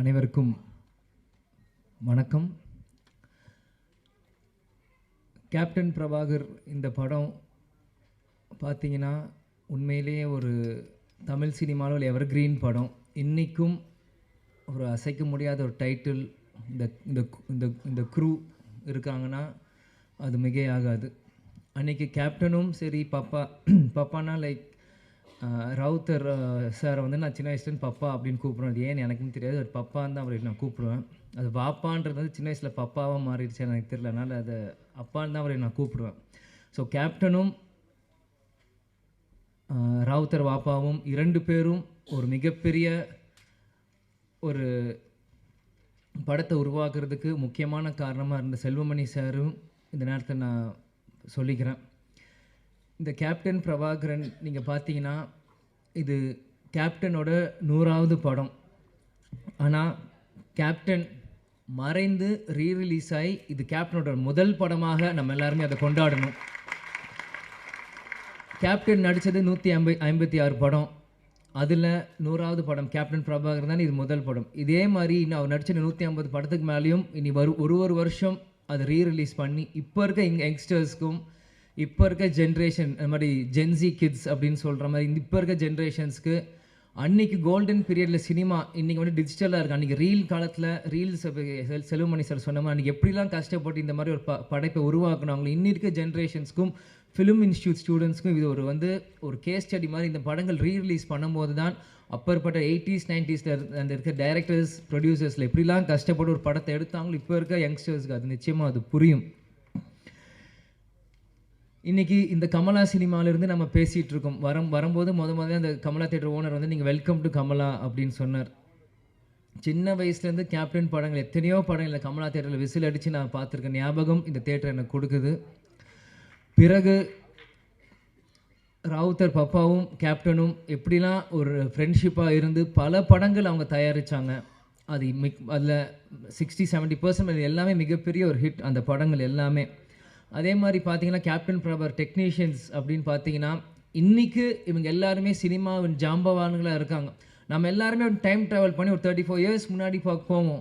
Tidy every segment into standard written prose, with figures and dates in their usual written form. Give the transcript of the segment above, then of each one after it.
அனைவருக்கும் வணக்கம். கேப்டன் பிரபாகர் இந்த படம் பார்த்தீங்கன்னா உண்மையிலேயே ஒரு தமிழ் சினிமாவில் எவர்கிரீன் படம். இன்றைக்கும் ஒரு அசைக்க முடியாத ஒரு டைட்டில். இந்த இந்த இந்த இந்த க்ரூ இருக்காங்கன்னா அது மிகையாகாது. அன்றைக்கி கேப்டனும் சரி, பப்பானா லைக் ராவுத்தர் சாரை வந்து நான் சின்ன வயசுலேருந்து பப்பா அப்படின்னு கூப்பிடுவேன். அது ஏன்னு எனக்கும் தெரியாது. ஒரு பப்பான்னு தான் அவரை நான் கூப்பிடுவேன். அது பாப்பான்றது வந்து சின்ன வயசில் பப்பாவாக மாறிடுச்சு எனக்கு தெரியல. அதனால் அதை அப்பான்னு தான் அவரை நான் கூப்பிடுவேன். ஸோ கேப்டனும் ராவுத்தர் வாப்பாவும் இரண்டு பேரும் ஒரு மிகப்பெரிய ஒரு படத்தை உருவாக்குறதுக்கு முக்கியமான காரணமாக இருந்த செல்வமணி சாரும் இந்த நேரத்தில் நான் சொல்லிக்கிறேன். இந்த கேப்டன் பிரபாகரன் நீங்கள் பார்த்தீங்கன்னா இது கேப்டனோட 100வது படம். ஆனால் கேப்டன் மறைந்து ரீரிலீஸ் ஆகி இது கேப்டனோட முதல் படமாக நம்ம எல்லாருமே அதை கொண்டாடணும். கேப்டன் நடித்தது 156 படம். அதில் 100வது படம் கேப்டன் பிரபாகரன் தான் இது முதல் படம். இதே மாதிரி இன்னும் அவர் நடித்த 150 படத்துக்கு மேலேயும் இனி ஒரு வருஷம் அதை ரீரிலீஸ் பண்ணி இப்போ இருக்க யங்ஸ்டர்ஸ்க்கும் இப்போ இருக்க ஜென்ரேஷன் அந்த மாதிரி ஜென்சி கிட்ஸ் அப்படின்னு சொல்கிற மாதிரி இப்போ இருக்க ஜென்ரேஷன்ஸ்க்கு அன்றைக்கி கோல்டன் பீரியடில் சினிமா இன்றைக்கி வந்து டிஜிட்டலாக இருக்குது. அன்றைக்கி ரீல் காலத்தில் ரீல்ஸ் செல்வமணி சார் சொன்ன மாதிரி அன்றைக்கி எப்படிலாம் கஷ்டப்பட்டு இந்த மாதிரி ஒரு படைப்பை உருவாக்குனாங்களோ இன்னி இருக்க ஜென்ரேஷன்ஸ்க்கும் ஃபிலிம் இன்ஸ்டியூட் ஸ்டூடெண்ட்ஸ்க்கும் இது ஒரு கேஸ் ஸ்டடி மாதிரி இந்த படங்கள் ரீரிலீஸ் பண்ணும்போது தான் அப்பற்பட்ட 80s 90s அந்த இருக்க டைரக்டர்ஸ் ப்ரொடியூசர்ஸில் எப்படிலாம் கஷ்டப்பட்டு ஒரு படத்தை எடுத்தாங்களோ இப்போ இருக்க யங்ஸ்டர்ஸ்க்கு அது நிச்சயமாக அது புரியும். இன்றைக்கி இந்த கமலா சினிமாவிலேருந்து நம்ம பேசிகிட்டு இருக்கோம். வரும்போது முதல்ல அந்த கமலா தேட்டர் ஓனர் வந்து நீங்கள் வெல்கம் டு கமலா அப்படின்னு சொன்னார். சின்ன வயசுலேருந்து கேப்டன் படங்கள் எத்தனையோ படங்கள் கமலா தேட்டரில் விசில் அடித்து நான் பார்த்துருக்கேன். ஞாபகம் இந்த தேட்டர் எனக்கு கொடுக்குது. பிறகு ராவுத்தர் பப்பாவும் கேப்டனும் எப்படிலாம் ஒரு ஃப்ரெண்ட்ஷிப்பாக இருந்து பல படங்கள் அவங்க தயாரித்தாங்க. அதில் 60-70% எல்லாமே மிகப்பெரிய ஒரு ஹிட் அந்த படங்கள் எல்லாமே. அதே மாதிரி பார்த்தீங்கன்னா கேப்டன் பிரபாகர் டெக்னீஷியன்ஸ் அப்படின்னு பார்த்தீங்கன்னா இன்றைக்கி இவங்க எல்லாருமே சினிமாவின் ஜாம்பவான்களாக இருக்காங்க. நம்ம எல்லாருமே ஒரு டைம் ட்ராவல் பண்ணி ஒரு 34 இயர்ஸ் முன்னாடி போவோம்.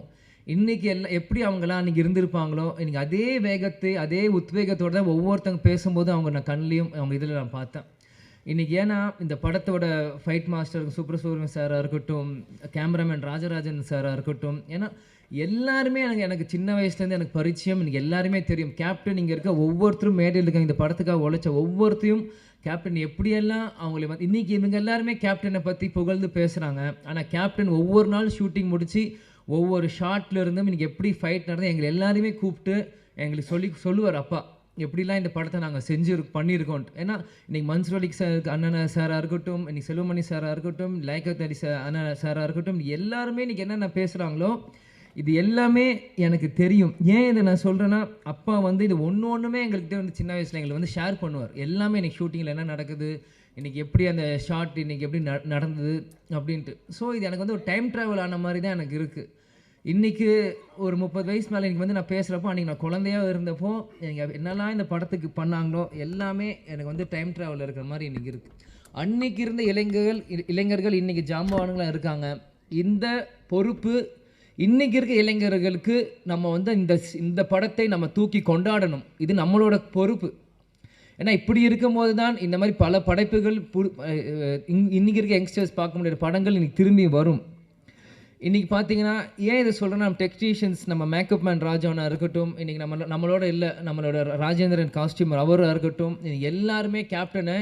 இன்றைக்கி எப்படி அவங்களாம் அன்றைக்கி இருந்திருப்பாங்களோ இன்றைக்கி அதே வேகத்தை அதே உத்வேகத்தோடு தான் ஒவ்வொருத்தவங்க பேசும்போது அவங்க நான் கண்ணிலையும் அவங்க இதில் நான் பார்த்தேன். இன்றைக்கி ஏன்னா இந்த படத்தோட ஃபைட் மாஸ்டர் சுப்ரசூரியன் சாராக இருக்கட்டும், கேமராமேன் ராஜராஜன் சாராக இருக்கட்டும், ஏன்னா எல்லாருமே எனக்கு சின்ன வயசுலேருந்து எனக்கு பரிச்சயம். எனக்கு எல்லாருமே தெரியும். கேப்டன் இங்கே இருக்க ஒவ்வொருத்தரும் மேடையில் இருக்காங்க. இந்த படத்துக்காக உழைச்ச ஒவ்வொருத்தையும் கேப்டன் எப்படியெல்லாம் அவங்கள வந்து இன்றைக்கி இவங்க எல்லாருமே கேப்டனை பற்றி புகழ்ந்து பேசுகிறாங்க. ஆனால் கேப்டன் ஒவ்வொரு நாள் ஷூட்டிங் முடித்து ஒவ்வொரு ஷார்ட்ல இருந்தும் இன்றைக்கி எப்படி ஃபைட் நடந்து எங்களை எல்லாருமே கூப்பிட்டு எங்களுக்கு சொல்லுவார், அப்பா எப்படிலாம் இந்த படத்தை நாங்கள் பண்ணியிருக்கோம். ஏன்னா இன்றைக்கி மன்சூர் சார் அண்ணன் சாராக இருக்கட்டும், இன்றைக்கி செல்வமணி சாராக இருக்கட்டும், லைக்கத் அலி அண்ணன் சாராக இருக்கட்டும், எல்லாருமே இன்றைக்கி என்னென்ன பேசுகிறாங்களோ இது எல்லாமே எனக்கு தெரியும். ஏன் இதை நான் சொல்கிறேன்னா அப்பா வந்து இது ஒன்றுமே எங்கள்கிட்ட வந்து சின்ன வயசில் எங்களை வந்து ஷேர் பண்ணுவார். எல்லாமே இன்றைக்கி ஷூட்டிங்கில் என்ன நடக்குது, இன்றைக்கி எப்படி அந்த ஷார்ட் இன்றைக்கி எப்படி நடந்தது அப்படின்ட்டு. ஸோ இது எனக்கு வந்து ஒரு டைம் ட்ராவல் ஆன மாதிரி தான் எனக்கு இருக்குது. இன்றைக்கி ஒரு 30 வயசு மேலே இன்றைக்கி வந்து நான் பேசுகிறப்போ அன்றைக்கி நான் குழந்தையாக இருந்தப்போ எனக்கு என்னெல்லாம் இந்த படத்துக்கு பண்ணாங்களோ எல்லாமே எனக்கு வந்து டைம் ட்ராவல் இருக்கிற மாதிரி இன்றைக்கி இருக்குது. அன்றைக்கி இருந்த இளைஞர்கள் இன்றைக்கி ஜாம்பவான்களாக இருக்காங்க. இந்த பொறுப்பு இன்றைக்கி இருக்க இளைஞர்களுக்கு நம்ம வந்து இந்த படத்தை நம்ம தூக்கி கொண்டாடணும். இது நம்மளோட பொறுப்பு. ஏன்னா இப்படி இருக்கும்போது தான் இந்த மாதிரி பல படைப்புகள் இன்றைக்கி இருக்க யங்ஸ்டர்ஸ் பார்க்க முடியாத படங்கள் இன்றைக்கி திரும்பி வரும். இன்றைக்கி பார்த்தீங்கன்னா ஏன் இதை சொல்கிறேன்னா நம்ம டெக்னீஷியன்ஸ் நம்ம மேக்கப் மேன் ராஜவனாக இருக்கட்டும், இன்றைக்கி நம்மளோட இல்லை நம்மளோட ராஜேந்திரன் காஸ்டியூமர் அவராக இருக்கட்டும், எல்லாருமே கேப்டனை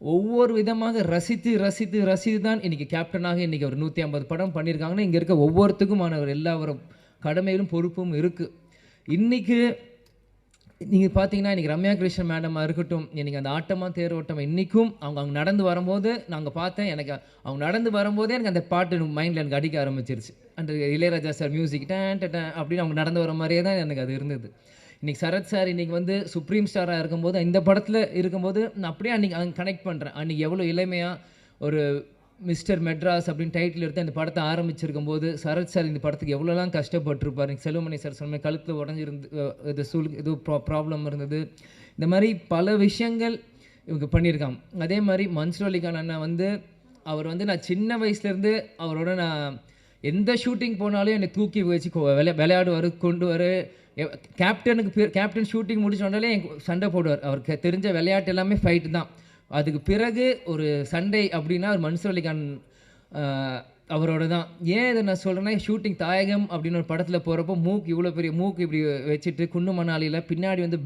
ஒவ்வொரு விதமாக ரசித்து தான் இன்றைக்கி கேப்டனாக இன்றைக்கி ஒரு 150 படம் பண்ணியிருக்காங்கன்னா இங்கே இருக்க ஒவ்வொருத்துக்குமான ஒரு எல்லா ஒரு கடமையிலும் பொறுப்பும் இருக்குது. இன்றைக்கி நீங்கள் பார்த்தீங்கன்னா இன்றைக்கி ரம்யா கிருஷ்ணன் மேடமாக இருக்கட்டும், இன்றைக்கி அந்த ஆட்டமாக தேரோட்டம் இன்றைக்கும் அவங்க நடந்து வரும்போது நாங்கள் பார்த்தேன். எனக்கு அவங்க நடந்து வரும்போதே எனக்கு அந்த பாட்டு மைண்டில் எனக்கு அடிக்க ஆரம்பிச்சிருச்சு. அந்த இளையராஜா சார் மியூசிக் அப்படின்னு அவங்க நடந்து வர மாதிரியே தான் எனக்கு அது இருந்தது. இன்றைக்கி சரத் சார் இன்றைக்கி வந்து சுப்ரீம் ஸ்டாராக இருக்கும்போது இந்த படத்தில் இருக்கும்போது நான் அப்படியே அன்றைக்கி கனெக்ட் பண்ணுறேன். அன்றைக்கி எவ்வளோ இளமையாக ஒரு மிஸ்டர் மெட்ராஸ் அப்படின்னு டைட்டில் எடுத்து அந்த படத்தை ஆரம்பிச்சிருக்கும் போது சரத் சார் இந்த படத்துக்கு எவ்வளோலாம் கஷ்டப்பட்டுருப்பார். செல்வமணி சார் சொன்ன கழுத்தில் உடஞ்சிருந்து இது ப்ராப்ளம் இருந்தது. இந்த மாதிரி பல விஷயங்கள் இவங்க பண்ணியிருக்காங்க. அதே மாதிரி மன்சூர் அலிகான் அண்ணா வந்து அவர் வந்து நான் சின்ன வயசுலேருந்து அவரோட நான் எந்த ஷூட்டிங் போனாலும் என்னை தூக்கி வச்சு விளையாடுவார், கொண்டு வர. கேப்டன் ஷூட்டிங் முடிச்சோடனே சண்டை போடுவார். அவருக்கு தெரிஞ்ச விளையாட்டு எல்லாமே ஃபைட்டு தான். அதுக்கு பிறகு ஒரு சண்டை அப்படின்னா ஒரு மன்சூர் அலிகான் அவரோட தான். ஏன் இதை நான் சொல்கிறேன்னா, ஷூட்டிங் தாயகம் அப்படின்னு ஒரு படத்தில் போகிறப்போ மூக்கு இவ்வளோ பெரிய மூக்கு இப்படி வச்சுட்டு குண்டு மணாலியில் பின்னாடி வந்து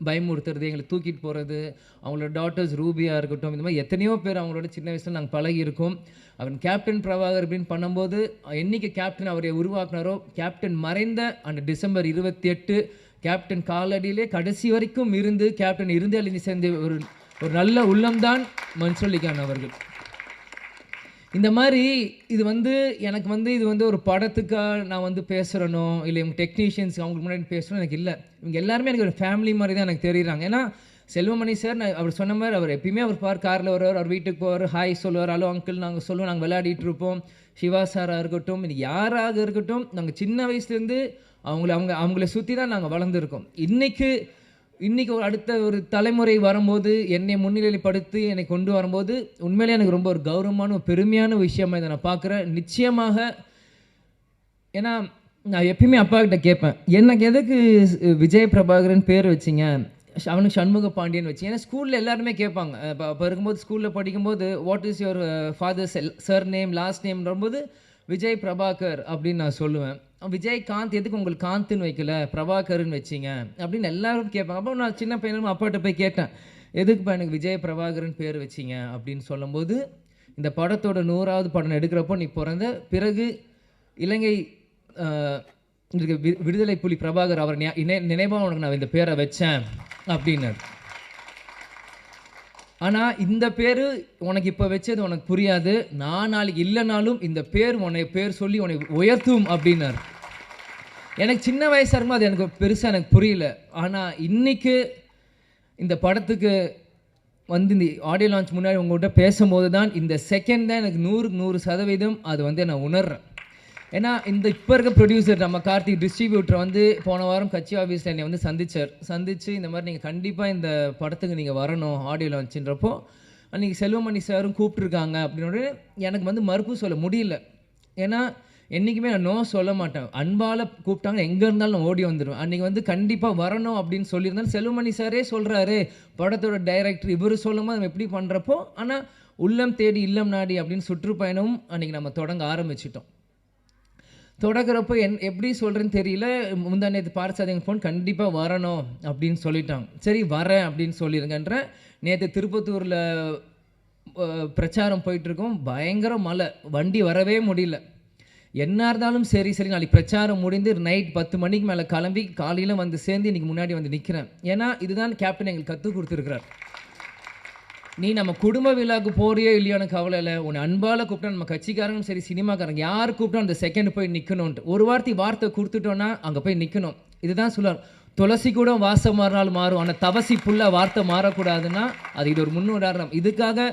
பயமுறுத்துறது, எங்களை தூக்கிட்டு போகிறது, அவங்களோட டாட்டர்ஸ் ரூபியாக இருக்கட்டும், இந்த மாதிரி எத்தனையோ பேர் அவங்களோட சின்ன வயசில் நாங்கள் பழகியிருக்கோம். அவன் கேப்டன் பிரபாகர் அப்படின்னு பண்ணும்போது என்றைக்கு கேப்டன் அவரை உருவாக்குனாரோ, கேப்டன் மறைந்த அந்த டிசம்பர் 28 கேப்டன் காலடியிலே கடைசி வரைக்கும் இருந்து கேப்டன் இருந்து அழிஞ்சு சேர்ந்த ஒரு நல்ல உள்ளம்தான் மன்சூர் அலிகான் அவர்கள். இந்த மாதிரி இது வந்து எனக்கு வந்து இது வந்து ஒரு படத்துக்காக நான் வந்து பேசுகிறனோ இல்லை இவங்க டெக்னீஷியன்ஸ் அவங்களுக்கு முன்னாடி பேசுகிறோம் எனக்கு இல்லை. இவங்க எல்லாருமே எனக்கு ஒரு ஃபேமிலி மாதிரி தான் எனக்கு தெரியுறாங்க. ஏன்னா செல்வமணி சார் நான் அவர் சொன்ன மாதிரி அவர் எப்பயுமே அவர் காரில் வருவார், அவர் வீட்டுக்கு போவார், ஹாய் சொல்லுவார், ஹலோ அங்கிள் நாங்கள் சொல்லுவோம், நாங்கள் விளையாடிட்டு இருப்போம். சிவா சாராக இருக்கட்டும், இது யாராக இருக்கட்டும், நாங்கள் சின்ன வயசுலேருந்து அவங்கள சுற்றி தான் நாங்கள் வளர்ந்துருக்கோம். இன்றைக்கி அடுத்த ஒரு தலைமுறை வரும்போது என்னை முன்னிலைப்படுத்தி என்னை கொண்டு வரும்போது உண்மையிலே எனக்கு ரொம்ப ஒரு கௌரவமான ஒரு பெருமையான விஷயமாக இதை நான் பார்க்குறேன். நிச்சயமாக ஏன்னா நான் எப்பயுமே அப்பா கிட்ட கேட்பேன், எனக்கு எதுக்கு விஜய் பிரபாகரன் பேர் வச்சிங்க, அவனுக்கு சண்முக பாண்டியன் வச்சு. ஏன்னா ஸ்கூலில் எல்லாருமே கேட்பாங்க. இப்போ இருக்கும்போது ஸ்கூலில் படிக்கும்போது what is your father surname last நேம்ன்றபோது விஜய் பிரபாகர் அப்படின்னு நான் சொல்லுவேன். விஜய் காந்த் எதுக்கு உங்களுக்கு காந்த்னு வைக்கல, பிரபாகர்னு வச்சிங்க அப்படின்னு எல்லாரும் கேட்பாங்க. அப்போ நான் சின்ன பையனும் அப்பாட்ட போய் கேட்டேன், எதுக்குப்பா எனக்கு விஜய் பிரபாகரன் பேர் வச்சிங்க அப்படின்னு சொல்லும்போது, இந்த படத்தோட 100வது படம் எடுக்கிறப்போ நீ பிறந்த பிறகு இலங்கை விடுதலை புலி பிரபாகர் அவர் நினைவாக உனக்கு நான் இந்த பேரை வச்சேன் அப்படின்னாரு. ஆனால் இந்த பேர் உனக்கு இப்போ வச்சது உனக்கு புரியாது, நான் நாளைக்கு இல்லைனாலும் இந்த பேர் சொல்லி உன்னை உயர்த்தும் அப்படின்னாரு. எனக்கு சின்ன வயசாக இருக்கும்போது அது எனக்கு பெருசாக எனக்கு புரியல. ஆனால் இன்றைக்கி இந்த படத்துக்கு வந்து இந்த ஆடியோ லான்ச் முன்னாடி உங்கள்கிட்ட பேசும்போது தான் இந்த செகண்ட் தான் எனக்கு 100% அது வந்து நான் உணர்றேன். ஏன்னா இப்போ இருக்க ப்ரொடியூசர் நம்ம கார்த்திக் டிஸ்ட்ரிபியூட்டர் வந்து போன வாரம் கட்சி ஆஃபீஸில் என்னை வந்து சந்திச்சு இந்த மாதிரி நீங்கள் கண்டிப்பாக இந்த படத்துக்கு நீங்கள் வரணும் ஆடியோ லான்ச்சுன்றப்போ அன்றைக்கி செல்வமணி சாரும் கூப்பிட்ருக்காங்க அப்படின்னு எனக்கு வந்து மறுப்பு சொல்ல முடியல. ஏன்னா என்றைக்குமே நான் நோ சொல்ல மாட்டேன். அன்பால் கூப்பிட்டாங்க எங்கே இருந்தாலும் நான் ஓடி வந்துடுவேன். அன்றைக்கி வந்து கண்டிப்பாக வரணும் அப்படின்னு சொல்லியிருந்தாலும் செல்வமணி சாரே சொல்கிறாரு, படத்தோட டைரக்டர் இவர் சொல்லும்போது நம்ம எப்படி பண்ணுறப்போ, ஆனால் உள்ளம் தேடி இல்லம் நாடி அப்படின்னு சுற்றுப்பயணம் அன்றைக்கி நம்ம தொடங்க ஆரம்பிச்சிட்டோம். தொடக்கிறப்போ எப்படி சொல்கிறேன்னு தெரியல. முந்தா நேற்று பார்சாதிங்க ஃபோன் கண்டிப்பாக வரணும் அப்படின்னு சொல்லிட்டாங்க. சரி வரேன் அப்படின்னு சொல்லிடுங்கன்ற. நேற்று திருப்பத்தூரில் பிரச்சாரம் போயிட்டுருக்கோம், பயங்கர மழை, வண்டி வரவே முடியல. என்ன இருந்தாலும் சரி நாளைக்கு பிரச்சாரம் முடிந்து நைட் 10 மணிக்கு மேலே கிளம்பி காலையில் வந்து சேர்ந்து இன்றைக்கி முன்னாடி வந்து நிற்கிறேன். ஏன்னா இதுதான் கேப்டன் எங்களுக்கு கற்றுக் கொடுத்துருக்கிறார். நீ நம்ம குடும்ப விழாவுக்கு போறியோ இல்லையோன்னு கவலை இல்லை, உன்னை அன்பால் கூப்பிட்டா நம்ம கட்சிக்காரங்களும் சரி சினிமாக்காரங்க யார் கூப்பிட்டா அந்த செகண்ட் போய் நிற்கணும்ன்ட்டு ஒரு வார்த்தை கொடுத்துட்டோன்னா அங்கே போய் நிற்கணும். இதுதான் சொல்லுவார், துளசி கூட வாசம் மாறினாலும் மாறும், ஆனால் தவசி புல்லாக வார்த்தை மாறக்கூடாதுன்னா அது இது ஒரு முன்னுதாரணம். இதுக்காக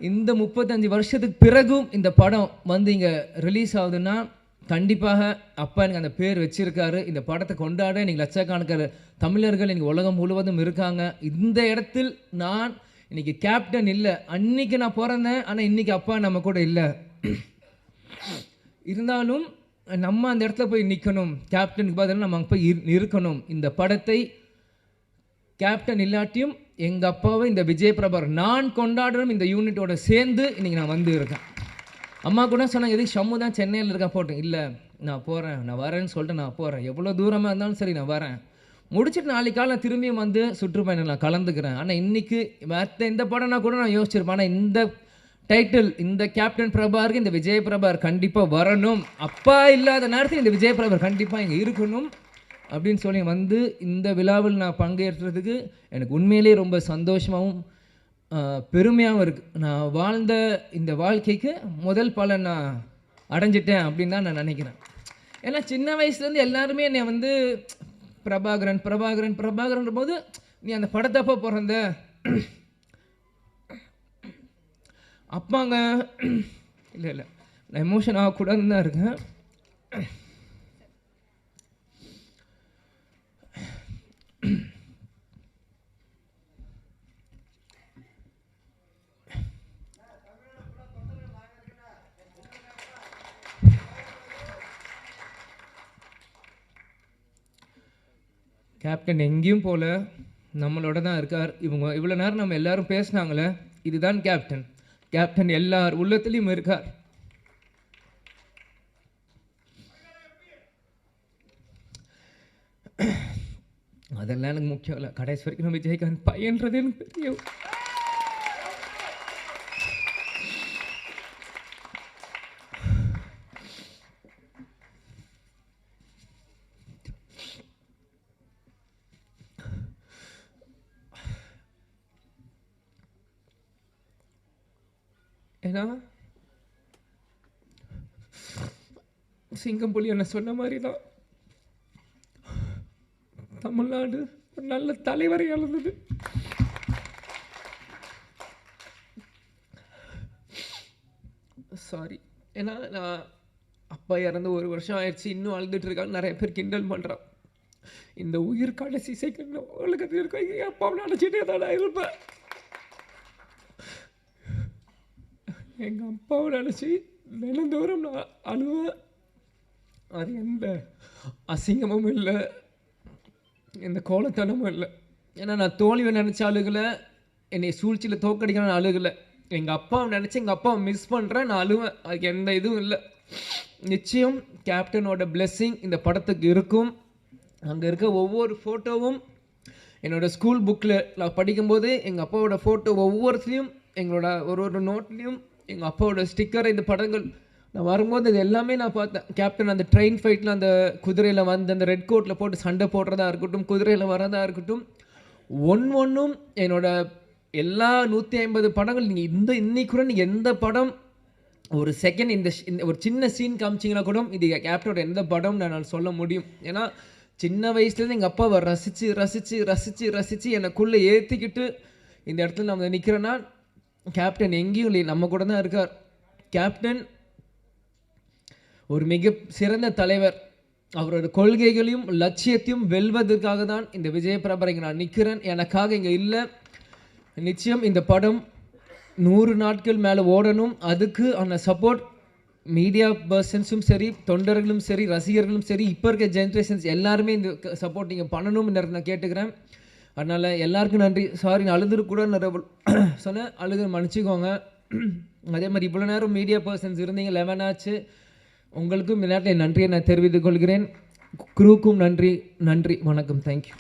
இந்த 35 வருஷத்துக்கு பிறகும் இந்த படம் வந்து இங்கே ரிலீஸ் ஆகுதுன்னா கண்டிப்பாக அப்பா எனக்கு அந்த பேர் வச்சுருக்காரு. இந்த படத்தை கொண்டாட இன்றைக்கி லட்சக்கணக்கான தமிழர்கள் இன்றைக்கி உலகம் முழுவதும் இருக்காங்க. இந்த இடத்தில் நான் இன்றைக்கி கேப்டன் இல்லை, அன்றைக்கி நான் பிறந்தேன், ஆனால் இன்றைக்கி அப்பா நம்ம கூட இல்லை. இருந்தாலும் நம்ம அந்த இடத்துல போய் நிற்கணும், கேப்டனுக்கு பதிலாக நம்ம அங்கே போய் இருக்கணும். இந்த படத்தை கேப்டன் இல்லாட்டியும் எங்கள் அப்பாவை இந்த விஜய் பிரபாகர் நான் கொண்டாடுறோம் இந்த யூனிட்டோட சேர்ந்து இன்றைக்கி நான் வந்து இருக்கேன். அம்மா கூட சொன்னாங்க, எதுக்கு ஷம்மு தான் சென்னையில் இருக்கா போட்டேன். இல்லை நான் போகிறேன், நான் வரேன்னு சொல்லிட்டு நான் போகிறேன், எவ்வளோ தூரமாக இருந்தாலும் சரி நான் வரேன். முடிச்சுட்டு நாளைக்கு காலை நான் திரும்பியும் வந்து சுற்றுப்பயணம் நான் கலந்துக்கிறேன். ஆனால் இன்றைக்கி மற்ற இந்த படம்னா கூட நான் யோசிச்சிருப்பேன். ஆனால் இந்த டைட்டில் இந்த கேப்டன் பிரபாகருக்கு இந்த விஜய் பிரபாகர் கண்டிப்பாக வரணும், அப்பா இல்லாத நேரத்தில் இந்த விஜய் பிரபாகர் கண்டிப்பாக இங்கே இருக்கணும் அப்படின்னு சொல்லி வந்து இந்த விழாவில் நான் பங்கேற்றதுக்கு எனக்கு உண்மையிலே ரொம்ப சந்தோஷமாகவும் பெருமையாகவும் இருக்குது. நான் வாழ்ந்த இந்த வாழ்க்கைக்கு முதல் பலன் நான் அடைஞ்சிட்டேன் அப்படின்னு தான் நான் நினைக்கிறேன். ஏன்னா சின்ன வயசுலேருந்து எல்லாருமே என்னை வந்து பிரபாகரன் பிரபாகரன் பிரபாகரன்ற போது நீ அந்த படத்தப்போ பிறந்த அப்பாங்க இல்லை நான் எமோஷன் ஆகக்கூடாதுன்னு தான் இருக்கேன். கேப்டன் எங்கேயும் போல, நம்மளோட தான் இருக்கார். இவங்க இவ்வளோ நேரம் நம்ம எல்லாரும் பேசினாங்களே, இதுதான் கேப்டன். கேப்டன் எல்லார் உள்ளத்துலேயும் இருக்கார். அதெல்லாம் எனக்கு முக்கியம் இல்லை. கடைசி வரைக்கும் நம்ம விஜயகாந்த் பையன்றது எனக்கு தெரியும். ஏன்னா சிங்கம் புலி என்ன சொன்ன மாதிரி தான் தமிழ்நாடு ஒரு நல்ல தலைவரை இழந்தது. சாரி. ஏன்னா நான் அப்பா இறந்து 1 வருஷம் ஆயிடுச்சு, இன்னும் அழுதுட்டு இருக்காங்க. நிறைய பேர் கிண்டல் பண்ணுறான். இந்த உயிர் கடைசி செகண்ட் உலகத்தில் இருக்க என் அப்பாவை நினச்சிட்டே தான் இருப்பேன். எங்கள் அப்பாவை நினச்சி தினந்தோறும் நான் அழுவேன். அது எந்த அசிங்கமும் இல்லை, எந்த கோலத்தனமும் இல்லை. ஏன்னா நான் தோல்வியை நினச்ச அழுகலை, என்னை சூழ்ச்சியில் தோக்கடிக்கணும்னு அழுகலை. எங்கள் அப்பாவை நினச்சி எங்கள் அப்பாவை மிஸ் பண்ணுறேன், நான் அழுவேன். அதுக்கு எந்த இதுவும் இல்லை. நிச்சயம் கேப்டனோட பிளெஸ்ஸிங் இந்த படத்துக்கு இருக்கும். அங்கே இருக்க ஒவ்வொரு ஃபோட்டோவும் என்னோடய ஸ்கூல் புக்கில் நான் படிக்கும்போது எங்கள் அப்பாவோட ஃபோட்டோ ஒவ்வொருத்தையும் எங்களோட ஒரு நோட்லேயும் எங்கள் அப்பாவோட ஸ்டிக்கர், இந்த படங்கள் நான் வரும்போது இது எல்லாமே நான் பார்த்தேன். கேப்டன் அந்த ட்ரெயின் ஃபைட்டில் அந்த குதிரையில் வந்து அந்த ரெட் கோட்டில் போட்டு சண்டை போடுறதா இருக்கட்டும், குதிரையில் வரதா இருக்கட்டும், ஒன்றும் என்னோட எல்லா 150 படங்கள் நீங்கள் இன்னைக்கு கூட நீங்கள் எந்த படம் ஒரு செகண்ட் இந்த ஒரு சின்ன சீன் காமிச்சிங்கன்னா கூட இது கேப்டனோட எந்த படம் நான் சொல்ல முடியும். ஏன்னா சின்ன வயசுலேருந்து எங்கள் அப்பாவை ரசித்து ரசித்து ரசித்து ரசித்து எனக்குள்ளே ஏற்றிக்கிட்டு இந்த இடத்துல நம்ம நிற்கிறேன்னா கேப்டன் எங்கேயும் இல்லை, நம்ம கூட தான் இருக்கார். கேப்டன் ஒரு மிக சிறந்த தலைவர். அவரோட கொள்கைகளையும் லட்சியத்தையும் வெல்வதற்காக தான் இந்த விஜயபிரபா இங்கே நான் நிற்கிறேன், எனக்காக இங்கே இல்லை. நிச்சயம் இந்த படம் 100 நாட்கள் மேலே ஓடணும். அதுக்கு அந்த சப்போர்ட் மீடியா பர்சன்ஸும் சரி, தொண்டர்களும் சரி, ரசிகர்களும் சரி, இப்போ இருக்க ஜென்ரேஷன்ஸ் எல்லாருமே இந்த சப்போர்ட் நீங்கள் பண்ணணும்னு நான் கேட்டுக்கிறேன். அதனால் எல்லாருக்கும் நன்றி. சாரி, நான் அழுதுரு கூட சொன்னேன், அழுது மன்னிச்சிக்கோங்க. அதே மாதிரி இவ்வளோ நேரம் மீடியா பர்சன்ஸ் இருந்தீங்க, 11 ஆச்சு. உங்களுக்கும் இந்த நேரத்தில் நன்றியை நான் தெரிவித்துக் கொள்கிறேன். குரூக்கும் நன்றி. வணக்கம். தேங்க்யூ.